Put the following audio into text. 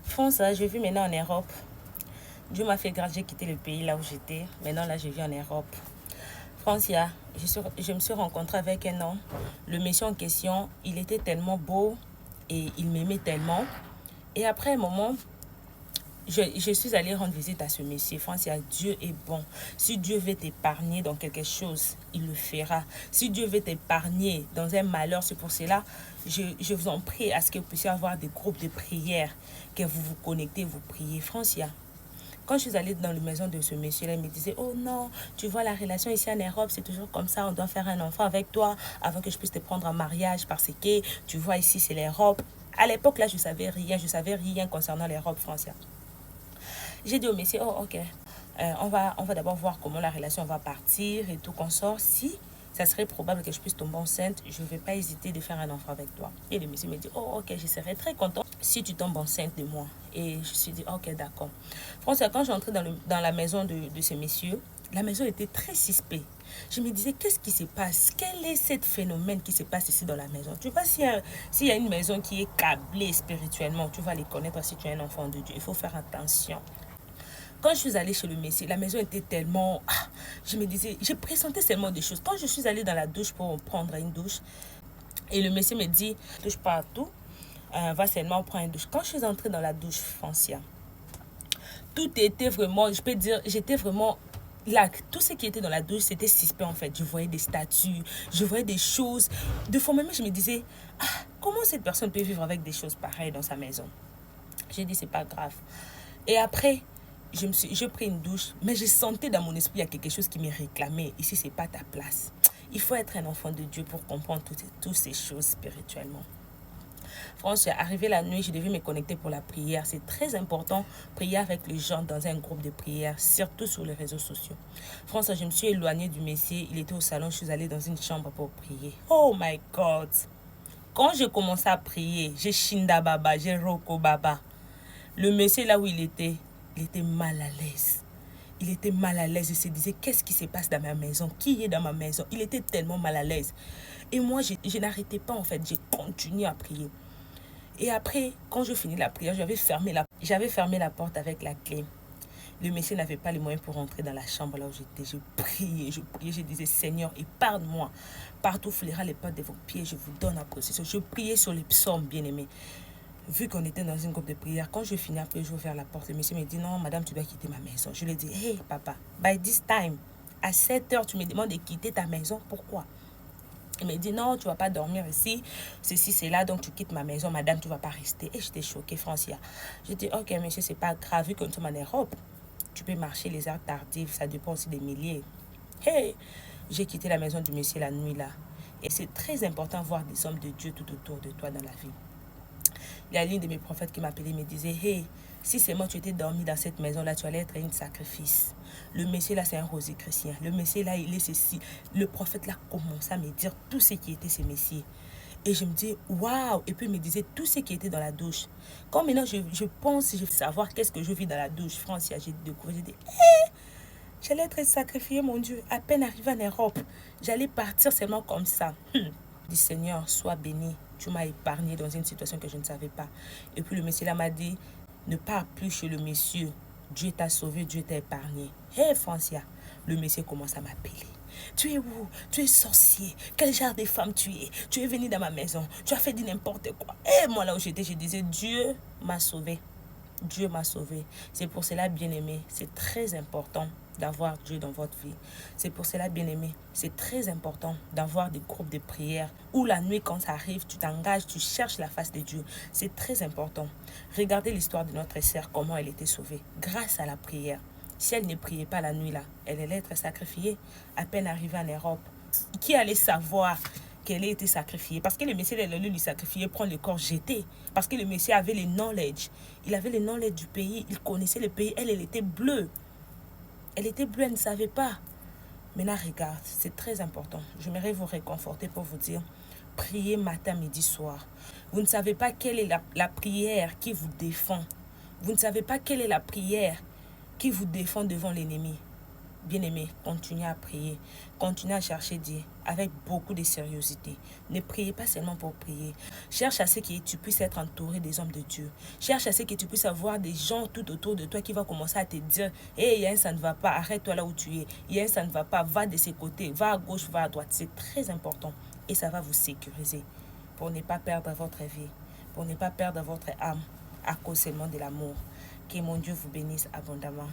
France, je vis maintenant en Europe. Dieu m'a fait grâce, j'ai quitté le pays là où j'étais. Maintenant, là, je vis en Europe. Francia, je me suis rencontrée avec un homme. Le monsieur en question, il était tellement beau et il m'aimait tellement. Et après un moment, je suis allée rendre visite à ce monsieur. Francia, Dieu est bon. Si Dieu veut t'épargner dans quelque chose, il le fera. Si Dieu veut t'épargner dans un malheur, c'est pour cela, je vous en prie à ce que vous puissiez avoir des groupes de prière, que vous vous connectez, vous priez. Francia, quand je suis allée dans la maison de ce monsieur-là, il me disait, oh non, tu vois, la relation ici en Europe, c'est toujours comme ça, on doit faire un enfant avec toi avant que je puisse te prendre en mariage parce que, tu vois, ici, c'est l'Europe. À l'époque, là, je savais rien concernant l'Europe française. J'ai dit au monsieur, oh, ok, on va d'abord voir comment la relation va partir et tout qu'on sort. Si ça serait probable que je puisse tomber enceinte, je ne vais pas hésiter de faire un enfant avec toi. Et le monsieur me dit, oh, ok, je serais très content si tu tombes enceinte de moi. Et je me suis dit, ok, d'accord. François, quand j'entrais dans la maison de ce monsieur, la maison était très suspecte. Je me disais, qu'est-ce qui se passe? Quel est ce phénomène qui se passe ici dans la maison? Tu vois, s'il y a une maison qui est câblée spirituellement, tu vas les connaître si tu es un enfant de Dieu. Il faut faire attention. Quand je suis allée chez le messie, la maison était tellement... je me disais, je pressentais seulement des choses. Quand je suis allée dans la douche pour prendre une douche, et le messie me dit, touche pas à tout, va seulement prendre une douche. Quand je suis entrée dans la douche, Francia, tout était vraiment, je peux dire, j'étais vraiment... Là, tout ce qui était dans la douche, c'était suspect en fait. Je voyais des statues, je voyais des choses. De fois même, je me disais, comment cette personne peut vivre avec des choses pareilles dans sa maison? J'ai dit, c'est pas grave. Et après, j'ai pris une douche, mais je sentais dans mon esprit, il y a quelque chose qui me réclamait. Ici, c'est pas ta place. Il faut être un enfant de Dieu pour comprendre toutes ces choses spirituellement. Franchement, arrivé la nuit, je devais me connecter pour la prière. C'est très important, prier avec les gens dans un groupe de prière, surtout sur les réseaux sociaux. Franchement, je me suis éloignée du Messie. Il était au salon, je suis allée dans une chambre pour prier. Oh my God! Quand j'ai commencé à prier, j'ai Shinda Baba, j'ai Roko Baba. Le monsieur là où il était mal à l'aise. Il était mal à l'aise. Il se disait, qu'est-ce qui se passe dans ma maison? Qui est dans ma maison? Il était tellement mal à l'aise. Et moi, je n'arrêtais pas en fait. J'ai continué à prier. Et après, quand je finis la prière, j'avais fermé la porte avec la clé. Le monsieur n'avait pas les moyens pour rentrer dans la chambre là où j'étais. Je priais, je disais, Seigneur, épargne-moi. Partout flaira les pattes de vos pieds, je vous donne la possession. Je priais sur les psaumes, bien-aimés. Vu qu'on était dans une groupe de prière, quand je finis après, j'ai ouvert la porte. Le monsieur me dit, non, madame, tu dois quitter ma maison. Je lui ai dit, hey, papa, by this time, à 7 heures, tu me demandes de quitter ta maison. Pourquoi? Il me dit, non, tu ne vas pas dormir ici. Ceci, c'est là, donc tu quittes ma maison. Madame, tu ne vas pas rester. Et j'étais choquée, Francia. J'ai dit, ok, monsieur, c'est pas grave, vu que nous sommes en Europe. Tu peux marcher les heures tardives, ça dépend aussi des milliers. Hey, j'ai quitté la maison du monsieur la nuit là. Et c'est très important de voir des hommes de Dieu tout autour de toi dans la vie. Il y a l'une de mes prophètes qui m'appelait et me disait, hey, si seulement tu étais dormi dans cette maison-là, tu allais être un sacrifice. Le monsieur là, c'est un rosier chrétien. Le monsieur là, il est ceci. Le prophète là commençait à me dire tout ce qui était ce messieurs. Et je me dis, waouh! Et puis il me disait tout ce qui était dans la douche. Quand maintenant je pense, je veux savoir qu'est-ce que je vis dans la douche, Francia, j'ai découvert, j'ai dit, hé! J'allais être sacrifiée, mon Dieu. À peine arrivée en Europe, j'allais partir seulement comme ça. Dis Seigneur, sois béni. Tu m'as épargné dans une situation que je ne savais pas. Et puis le monsieur là m'a dit, ne pars plus chez le monsieur. Dieu t'a sauvé, Dieu t'a épargné. Hé, Francia, le monsieur commence à m'appeler. Tu es où? Tu es sorcier. Quel genre de femme tu es? Tu es venu dans ma maison. Tu as fait du n'importe quoi. Et moi là où j'étais, je disais, Dieu m'a sauvé. Dieu m'a sauvé. C'est pour cela, bien-aimé, c'est très important d'avoir Dieu dans votre vie. C'est pour cela, bien-aimé, c'est très important d'avoir des groupes de prière où la nuit, quand ça arrive, tu t'engages, tu cherches la face de Dieu. C'est très important. Regardez l'histoire de notre sœur, comment elle était sauvée grâce à la prière. Si elle ne priait pas la nuit là, elle allait être sacrifiée à peine arrivée en Europe. Qui allait savoir qu'elle ait été sacrifiée? Parce que le Messie allait lui sacrifier, prendre le corps jeté. Parce que le Messie avait le knowledge. Il avait le knowledge du pays. Il connaissait le pays. Elle était bleue. Elle était bleue, elle ne savait pas. Maintenant, regarde, c'est très important. J'aimerais vous réconforter pour vous dire, priez matin, midi, soir. Vous ne savez pas quelle est la prière qui vous défend. Vous ne savez pas quelle est la prière qui vous défend devant l'ennemi. Bien-aimé, continuez à prier, continuez à chercher Dieu avec beaucoup de sérieuxité. Ne priez pas seulement pour prier. Cherche à ce que tu puisses être entouré des hommes de Dieu. Cherche à ce que tu puisses avoir des gens tout autour de toi qui vont commencer à te dire: hey, Yann, ça ne va pas, arrête-toi là où tu es. Yann, ça ne va pas, va de ces côtés, va à gauche, va à droite. C'est très important et ça va vous sécuriser pour ne pas perdre votre vie, pour ne pas perdre votre âme à cause seulement de l'amour. Que mon Dieu vous bénisse abondamment.